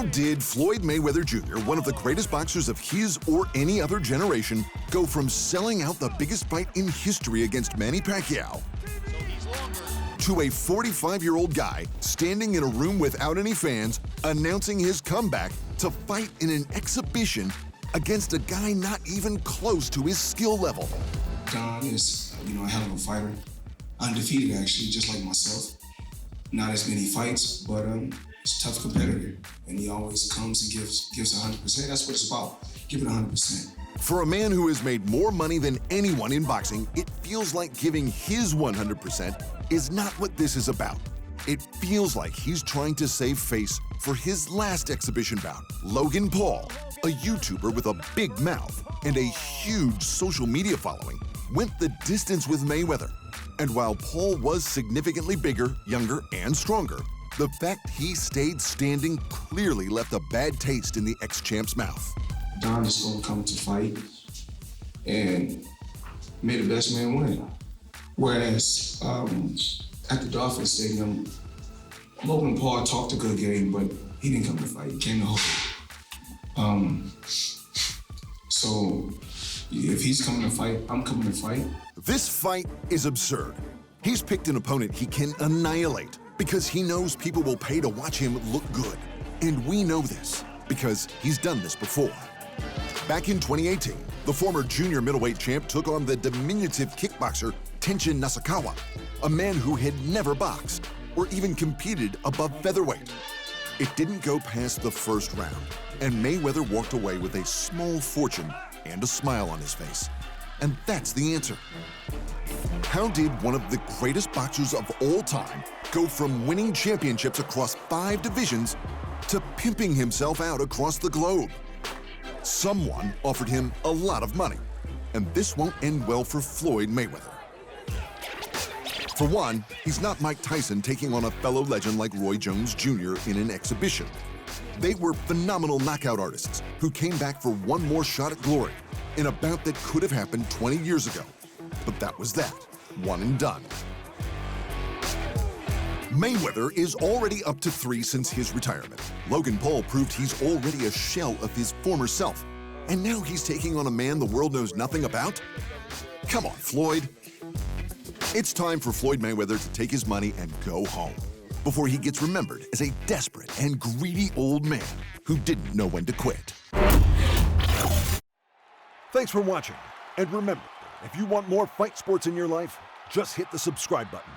How did Floyd Mayweather Jr., one of the greatest boxers of his or any other generation, go from selling out the biggest fight in history against Manny Pacquiao to a 45-year-old guy standing in a room without any fans, announcing his comeback to fight in an exhibition against a guy not even close to his skill level? Don is, a hell of a fighter. Undefeated, actually, just like myself. Not as many fights, but he's a tough competitor. And he always comes and gives 100%. That's what it's about. Give it 100%. For a man who has made more money than anyone in boxing, it feels like giving his 100% is not what this is about. It feels like he's trying to save face for his last exhibition bout. Logan Paul, a YouTuber with a big mouth and a huge social media following, went the distance with Mayweather. And while Paul was significantly bigger, younger, and stronger, the fact he stayed standing clearly left a bad taste in the ex-champ's mouth. Don is going to come to fight, and may the best man win. Whereas at the Dolphin Stadium, Logan Paul talked a good game, but he didn't come to fight. He came to hold. So if he's coming to fight, I'm coming to fight. This fight is absurd. He's picked an opponent he can annihilate because he knows people will pay to watch him look good. And we know this because he's done this before. Back in 2018, the former junior middleweight champ took on the diminutive kickboxer Tenshin Nasukawa, a man who had never boxed or even competed above featherweight. It didn't go past the first round, and Mayweather walked away with a small fortune and a smile on his face. And that's the answer. How did one of the greatest boxers of all time go from winning championships across 5 divisions to pimping himself out across the globe? Someone offered him a lot of money, and this won't end well for Floyd Mayweather. For one, he's not Mike Tyson taking on a fellow legend like Roy Jones Jr. in an exhibition. They were phenomenal knockout artists who came back for one more shot at glory in a bout that could have happened 20 years ago. But that was that, one and done. Mayweather is already up to 3 since his retirement. Logan Paul proved he's already a shell of his former self. And now he's taking on a man the world knows nothing about? Come on, Floyd. It's time for Floyd Mayweather to take his money and go home before he gets remembered as a desperate and greedy old man who didn't know when to quit. Thanks for watching. And remember, if you want more fight sports in your life, just hit the subscribe button.